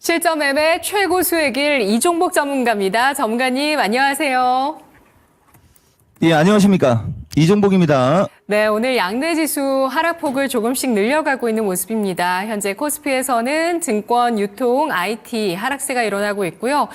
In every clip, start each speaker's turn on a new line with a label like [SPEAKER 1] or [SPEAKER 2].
[SPEAKER 1] 실전 매매 최고 수익일 이종복 전문가입니다. 전문가님 안녕하세요.
[SPEAKER 2] 예, 안녕하십니까. 이종복입니다.
[SPEAKER 1] 네, 오늘 양대지수 하락폭을 조금씩 늘려가고 있는 모습입니다. 현재 코스피에서는 증권, 유통, IT 하락세가 일어나고 있고요.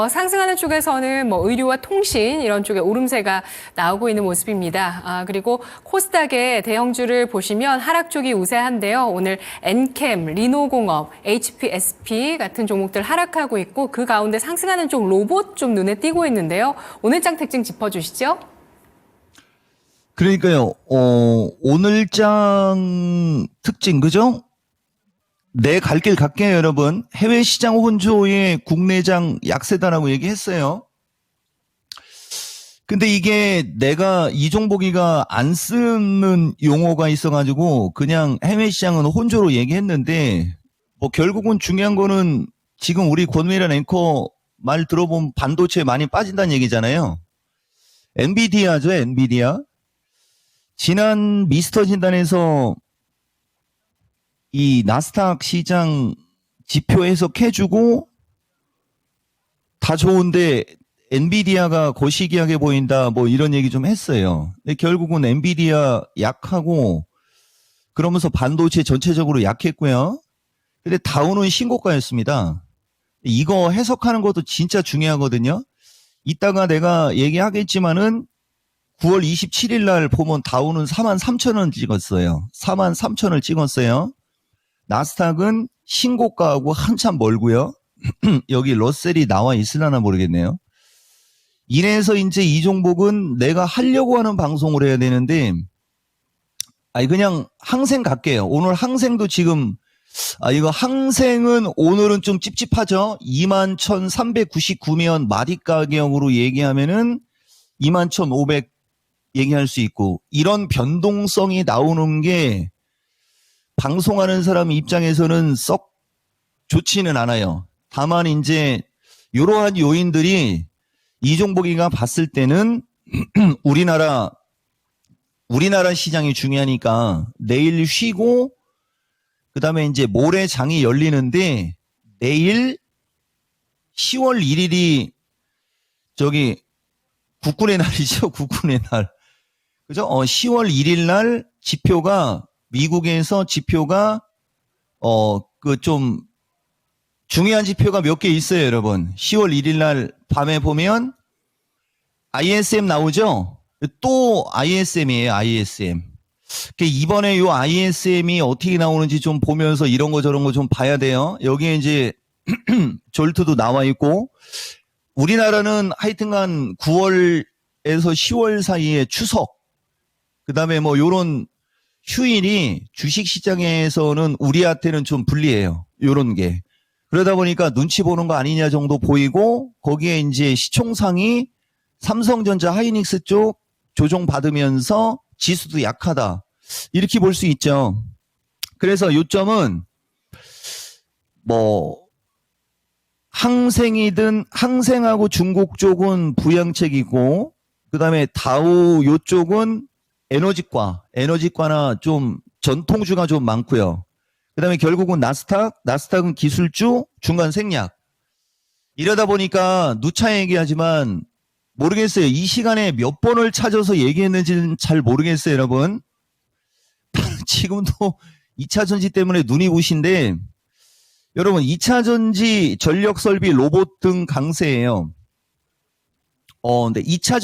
[SPEAKER 1] 상승하는 쪽에서는 의류와 통신 이런 쪽에 오름세가 나오고 있는 모습입니다. 그리고 코스닥의 대형주를 보시면 하락 쪽이 우세한데요. 오늘 엔캠, 리노공업, HPSP 같은 종목들 하락하고 있고 그 가운데 상승하는 쪽 로봇 좀 눈에 띄고 있는데요. 오늘 장 특징 짚어주시죠.
[SPEAKER 2] 그러니까요, 오늘장 특징, 그죠? 내 갈 길 갈게요, 여러분. 해외 시장 혼조에 국내장 약세다라고 얘기했어요. 근데 이게 내가 이종복이가 안 쓰는 용어가 있어가지고 그냥 해외 시장은 혼조로 얘기했는데 결국은 중요한 거는 지금 우리 권미란 앵커 말 들어보면 반도체 많이 빠진다는 얘기잖아요. 엔비디아죠, 엔비디아. 지난 미스터 진단에서 이 나스닥 시장 지표 해석해주고 다 좋은데 엔비디아가 거시기하게 보인다 이런 얘기 좀 했어요. 근데 결국은 엔비디아 약하고 그러면서 반도체 전체적으로 약했고요. 근데 다우는 신고가였습니다. 이거 해석하는 것도 진짜 중요하거든요. 이따가 내가 얘기하겠지만은 9월 27일 날 보면 다우는 43,000원 찍었어요. 43,000을 찍었어요. 나스닥은 신고가하고 한참 멀고요. 여기 러셀이 나와 있으려나 모르겠네요. 이래서 이제 이 종목은 내가 하려고 하는 방송을 해야 되는데 그냥 항생 갈게요. 오늘 항생도 지금 이거 항생은 오늘은 좀 찝찝하죠. 21,399면 마디 가격으로 얘기하면은 21,500 얘기할 수 있고 이런 변동성이 나오는 게 방송하는 사람 입장에서는 썩 좋지는 않아요. 다만 이제 이러한 요인들이 이종복이가 봤을 때는 우리나라 시장이 중요하니까 내일 쉬고 그다음에 이제 모레 장이 열리는데 내일 10월 1일이 저기 국군의 날이죠. 국군의 날. 그죠? 10월 1일 날 지표가 미국에서 지표가 그 좀 중요한 지표가 몇 개 있어요, 여러분. 10월 1일 날 밤에 보면 ISM 나오죠? 또 ISM이에요, ISM. 이번에 요 ISM이 어떻게 나오는지 좀 보면서 이런 거 저런 거 좀 봐야 돼요. 여기에 이제 졸트도 나와 있고 우리나라는 하여튼간 9월에서 10월 사이에 추석 그다음에 요런 휴일이 주식시장에서는 우리한테는 좀 불리해요. 요런 게. 그러다 보니까 눈치 보는 거 아니냐 정도 보이고 거기에 이제 시총상이 삼성전자 하이닉스 쪽 조정받으면서 지수도 약하다. 이렇게 볼 수 있죠. 그래서 요점은 항생하고 중국 쪽은 부양책이고 그다음에 다우 요쪽은 에너지과나 좀 전통주가 좀 많고요. 그다음에 결국은 나스닥은 기술주, 중간 생략. 이러다 보니까 누차 얘기하지만 모르겠어요. 이 시간에 몇 번을 찾아서 얘기했는지는 잘 모르겠어요, 여러분. 지금도 2차 전지 때문에 눈이 부신데 여러분 2차 전지 전력 설비 로봇 등 강세예요. 근데 2차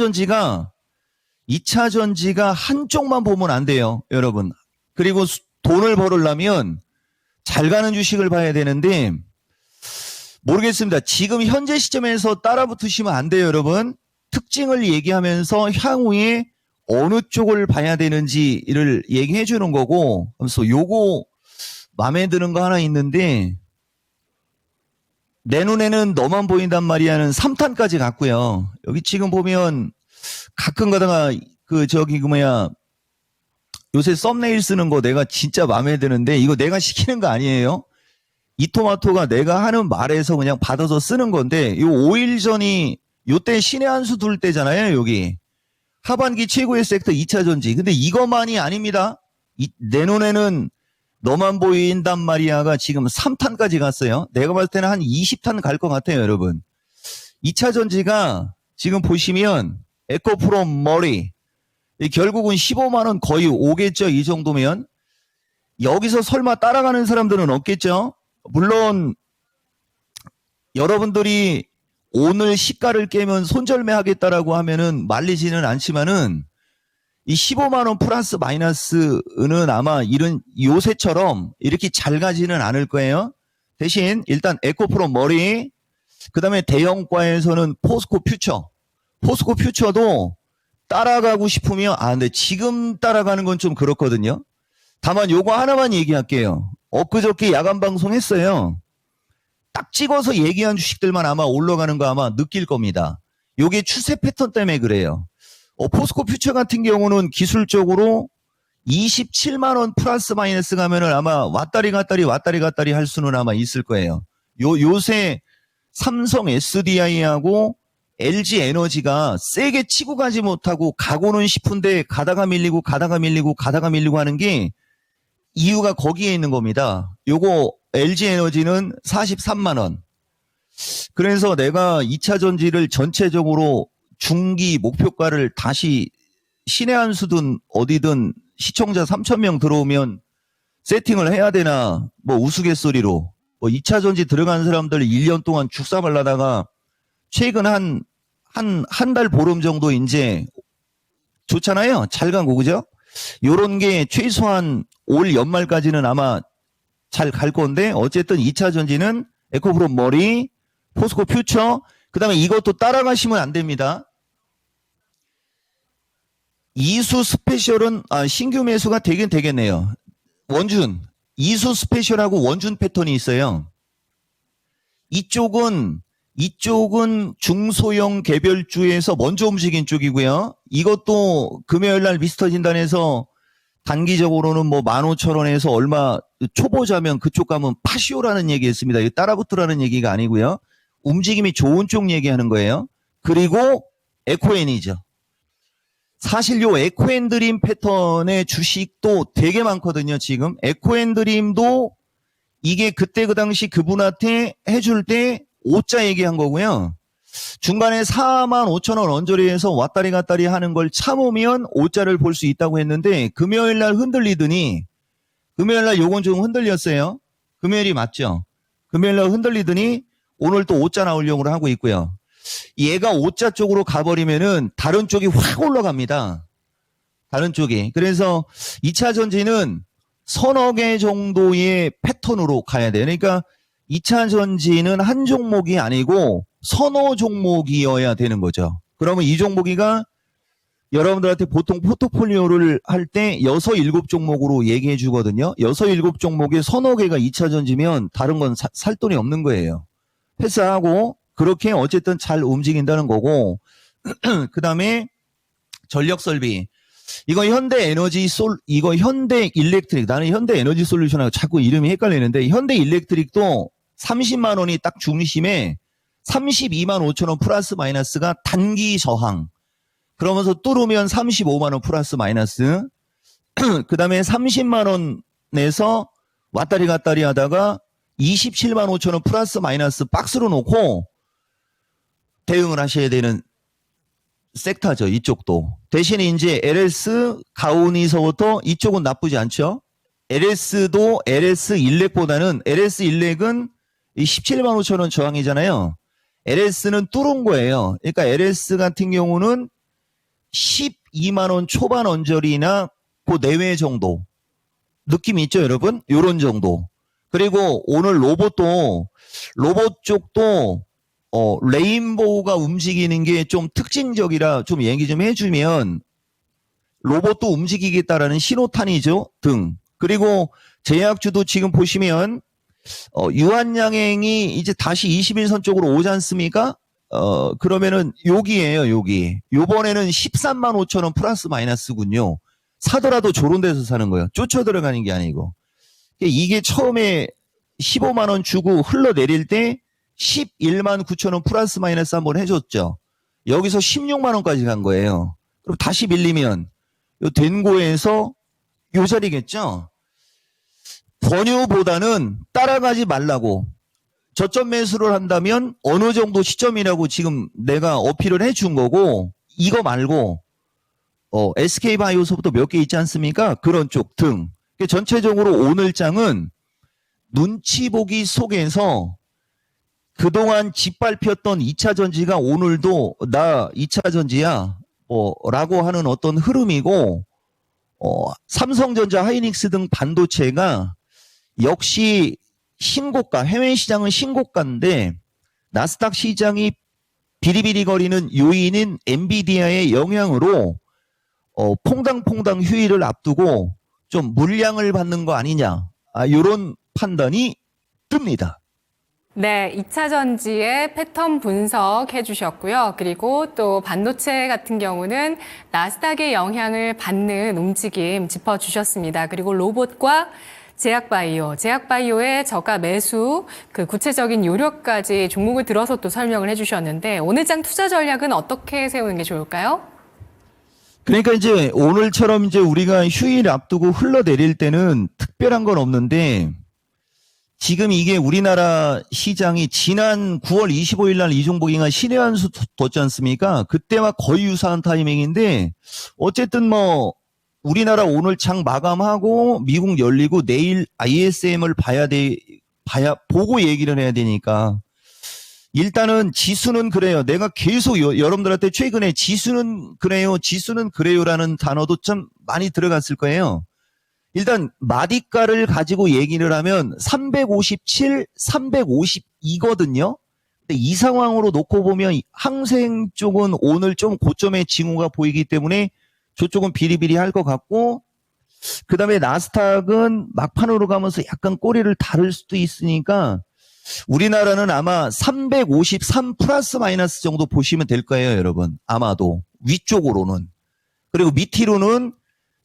[SPEAKER 2] 전지가 한쪽만 보면 안 돼요, 여러분. 그리고 돈을 벌으려면 잘 가는 주식을 봐야 되는데 모르겠습니다. 지금 현재 시점에서 따라붙으시면 안 돼요, 여러분. 특징을 얘기하면서 향후에 어느 쪽을 봐야 되는지를 얘기해 주는 거고 그래서 요거 마음에 드는 거 하나 있는데 내 눈에는 너만 보인단 말이야는 3탄까지 갔고요. 여기 지금 보면 가끔 가다가 요새 썸네일 쓰는 거 내가 진짜 마음에 드는데 이거 내가 시키는 거 아니에요. 이 토마토가 내가 하는 말에서 그냥 받아서 쓰는 건데 요 5일 전이 요때 신의 한 수 둘 때잖아요. 여기 하반기 최고의 섹터 2차 전지. 근데 이것만이 아닙니다. 내 눈에는 너만 보인단 말이야가 지금 3탄까지 갔어요. 내가 봤을 때는 한 20탄 갈 것 같아요, 여러분. 2차 전지가 지금 보시면 에코프로 머리 결국은 15만 원 거의 오겠죠. 이 정도면. 여기서 설마 따라가는 사람들은 없겠죠. 물론 여러분들이 오늘 시가를 깨면 손절매 하겠다라고 하면은 말리지는 않지만은 이 15만 원 플러스 마이너스는 아마 이런 요새처럼 이렇게 잘 가지는 않을 거예요. 대신 일단 에코프로 머리, 그 다음에 대형과에서는 포스코 퓨처. 포스코 퓨처도 따라가고 싶으면, 근데 지금 따라가는 건 좀 그렇거든요. 다만 요거 하나만 얘기할게요. 엊그저께 야간 방송 했어요. 딱 찍어서 얘기한 주식들만 아마 올라가는 거 아마 느낄 겁니다. 요게 추세 패턴 때문에 그래요. 포스코 퓨처 같은 경우는 기술적으로 27만 원 플러스 마이너스 가면은 아마 왔다리 갔다리 할 수는 아마 있을 거예요. 요새 삼성 SDI하고 LG 에너지가 세게 치고 가지 못하고 가고는 싶은데 가다가 밀리고 하는 게 이유가 거기에 있는 겁니다. 요거 LG 에너지는 43만 원. 그래서 내가 2차 전지를 전체적으로 중기 목표가를 다시 신의 한 수든 어디든 시청자 3,000명 들어오면 세팅을 해야 되나, 뭐 우스갯소리로. 2차 전지 들어간 사람들 1년 동안 죽사 말라다가 최근 한 달 보름 정도 이제 좋잖아요. 잘 간 거, 그죠? 요런 게 최소한 올 연말까지는 아마 잘 갈 건데, 어쨌든 2차 전지는 에코프로 머리, 포스코 퓨처, 그 다음에 이것도 따라가시면 안 됩니다. 이수 스페셜은 신규 매수가 되긴 되겠네요. 원준, 이수 스페셜하고 원준 패턴이 있어요. 이쪽은 중소형 개별주에서 먼저 움직인 쪽이고요. 이것도 금요일 날 미스터 진단에서 단기적으로는 뭐 15,000원에서 얼마 초보자면 그쪽 가면 파시오라는 얘기 했습니다. 이거 따라붙으라는 얘기가 아니고요. 움직임이 좋은 쪽 얘기하는 거예요. 그리고 에코엔이죠. 사실 요 에코엔드림 패턴의 주식도 되게 많거든요. 지금 에코엔드림도 이게 그때 그 당시 그분한테 해줄 때 5자 얘기한 거고요. 중간에 45,000원 언저리에서 왔다리 갔다리 하는 걸 참으면 5자를 볼 수 있다고 했는데 금요일 날 흔들리더니, 금요일 날 요건 좀 흔들렸어요. 금요일이 맞죠? 금요일 날 흔들리더니 오늘 또 5자 나오려고 하고 있고요. 얘가 5자 쪽으로 가버리면은 다른 쪽이 확 올라갑니다. 다른 쪽이. 그래서 2차 전지는 서너 개 정도의 패턴으로 가야 돼요. 그러니까 2차 전지는 한 종목이 아니고 서너 종목이어야 되는 거죠. 그러면 이 종목이가 여러분들한테 보통 포트폴리오를 할 때 6, 7종목으로 얘기해 주거든요. 6, 7종목에 서너 개가 2차 전지면 다른 건 살 돈이 없는 거예요. 패스하고 그렇게 어쨌든 잘 움직인다는 거고, 그 다음에 전력 설비. 이거 현대 에너지 이거 현대 일렉트릭. 나는 현대 에너지 솔루션하고 자꾸 이름이 헷갈리는데, 현대 일렉트릭도 30만 원이 딱 중심에 32만 5천 원 플러스 마이너스가 단기 저항. 그러면서 뚫으면 35만 원 플러스 마이너스. 그 다음에 30만 원에서 왔다리 갔다리 하다가 27만 5천 원 플러스 마이너스 박스로 놓고 대응을 하셔야 되는 섹터죠. 이쪽도. 대신에 이제 LS 가온이서부터 이쪽은 나쁘지 않죠. LS도 LS 일렉보다는, LS 일렉은 17만 5천 원 저항이잖아요. LS는 뚫은 거예요. 그러니까 LS 같은 경우는 12만 원 초반 언저리나 그 내외 정도 느낌이 있죠, 여러분? 요런 정도. 그리고 오늘 로봇 쪽도 레인보우가 움직이는 게 좀 특징적이라 좀 얘기 좀 해주면, 로봇도 움직이겠다라는 신호탄이죠, 등. 그리고 제약주도 지금 보시면 유한양행이 이제 다시 21선 쪽으로 오지 않습니까? 그러면은 여기에요, 여기. 요번에는 13만 5천 원 플러스 마이너스군요. 사더라도 저런 데서 사는 거예요. 쫓아 들어가는 게 아니고. 이게 처음에 15만 원 주고 흘러내릴 때 11만 9천 원 플러스 마이너스 한번 해줬죠. 여기서 16만 원까지 간 거예요. 그럼 다시 밀리면 요 된고에서 요 자리겠죠. 권유보다는 따라가지 말라고. 저점 매수를 한다면 어느 정도 시점이라고 지금 내가 어필을 해준 거고, 이거 말고 SK바이오소프트 몇 개 있지 않습니까? 그런 쪽 등. 전체적으로 오늘 장은 눈치 보기 속에서 그동안 짓밟혔던 2차 전지가 오늘도 나 2차 전지야 라고 하는 어떤 흐름이고, 삼성전자, 하이닉스 등 반도체가 역시 신고가, 해외 시장은 신고가인데 나스닥 시장이 비리비리거리는 요인인 엔비디아의 영향으로 퐁당퐁당 휴일을 앞두고 좀 물량을 받는 거 아니냐, 이런 판단이 뜹니다.
[SPEAKER 1] 네, 2차 전지의 패턴 분석해 주셨고요. 그리고 또 반도체 같은 경우는 나스닥의 영향을 받는 움직임 짚어주셨습니다. 그리고 로봇과 제약바이오의 저가 매수, 그 구체적인 요령까지 종목을 들어서 또 설명을 해주셨는데, 오늘 장 투자 전략은 어떻게 세우는 게 좋을까요?
[SPEAKER 2] 그러니까 이제 오늘처럼 이제 우리가 휴일 앞두고 흘러내릴 때는 특별한 건 없는데, 지금 이게 우리나라 시장이 지난 9월 25일 날 이종복이가 신의 한수 뒀지 않습니까? 그때와 거의 유사한 타이밍인데, 어쨌든 우리나라 오늘 장 마감하고 미국 열리고 내일 ISM을 보고 얘기를 해야 되니까. 일단은 지수는 그래요. 내가 계속 여러분들한테 최근에 지수는 그래요라는 단어도 좀 많이 들어갔을 거예요. 일단 마디가를 가지고 얘기를 하면 357, 352거든요. 근데 이 상황으로 놓고 보면 항생 쪽은 오늘 좀 고점의 징후가 보이기 때문에 저쪽은 비리비리 할 것 같고, 그 다음에 나스닥은 막판으로 가면서 약간 꼬리를 다를 수도 있으니까 우리나라는 아마 353 플러스 마이너스 정도 보시면 될 거예요, 여러분. 아마도 위쪽으로는. 그리고 밑으로는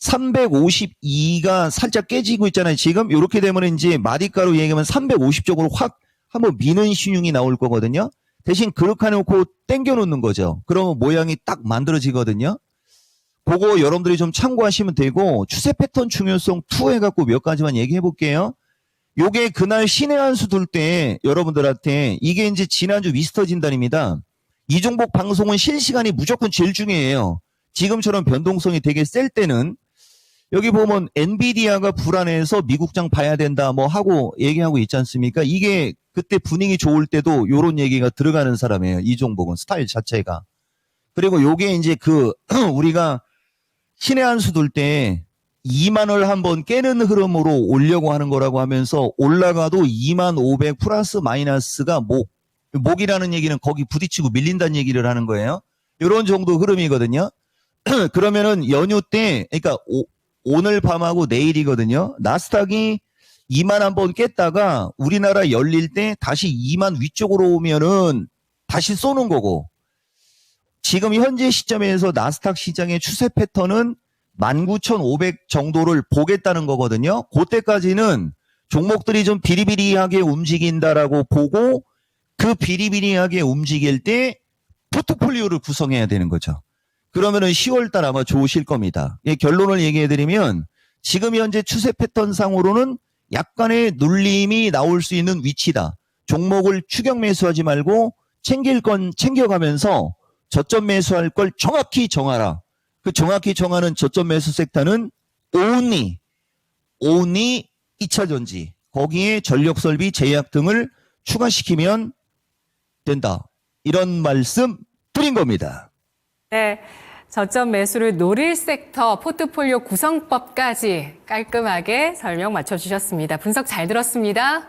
[SPEAKER 2] 352가 살짝 깨지고 있잖아요. 지금 이렇게 되면 이제 마디가로 얘기하면 350쪽으로 확 한번 미는 신용이 나올 거거든요. 대신 그렇게 해놓고 땡겨 놓는 거죠. 그러면 모양이 딱 만들어지거든요. 그거 여러분들이 좀 참고하시면 되고, 추세 패턴 중요성 2 해갖고 몇 가지만 얘기해 볼게요. 요게 그날 신의 한수 둘 때 여러분들한테, 이게 이제 지난주 미스터 진단입니다. 이종복 방송은 실시간이 무조건 제일 중요해요. 지금처럼 변동성이 되게 셀 때는. 여기 보면 엔비디아가 불안해서 미국장 봐야 된다 하고 얘기하고 있지 않습니까? 이게 그때 분위기 좋을 때도 요런 얘기가 들어가는 사람이에요. 이종복은 스타일 자체가. 그리고 요게 이제 우리가 신의 한수 둘 때 2만을 한번 깨는 흐름으로 오려고 하는 거라고 하면서 올라가도 2만 500 플러스 마이너스가 목이라는 얘기는 거기 부딪히고 밀린다는 얘기를 하는 거예요. 이런 정도 흐름이거든요. 그러면은 연휴 때, 그러니까 오늘 밤하고 내일이거든요. 나스닥이 2만 한번 깼다가 우리나라 열릴 때 다시 2만 위쪽으로 오면은 다시 쏘는 거고, 지금 현재 시점에서 나스닥 시장의 추세 패턴은 19,500 정도를 보겠다는 거거든요. 그때까지는 종목들이 좀 비리비리하게 움직인다라고 보고, 그 비리비리하게 움직일 때 포트폴리오를 구성해야 되는 거죠. 그러면은 10월달 아마 좋으실 겁니다. 결론을 얘기해드리면, 지금 현재 추세 패턴 상으로는 약간의 눌림이 나올 수 있는 위치다. 종목을 추격 매수하지 말고 챙길 건 챙겨가면서 저점 매수할 걸 정확히 정하라. 그 정확히 정하는 저점 매수 섹터는 only 2차 전지, 거기에 전력 설비, 제약 등을 추가시키면 된다. 이런 말씀 드린 겁니다.
[SPEAKER 1] 네, 저점 매수를 노릴 섹터 포트폴리오 구성법까지 깔끔하게 설명 맞춰주셨습니다. 분석 잘 들었습니다.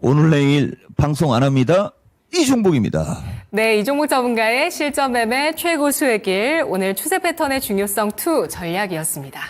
[SPEAKER 2] 오늘 내일 방송 안 합니다. 이종복입니다.
[SPEAKER 1] 네, 이종복 전문가의 실전 매매 최고 수익일, 오늘 추세 패턴의 중요성 2 전략이었습니다.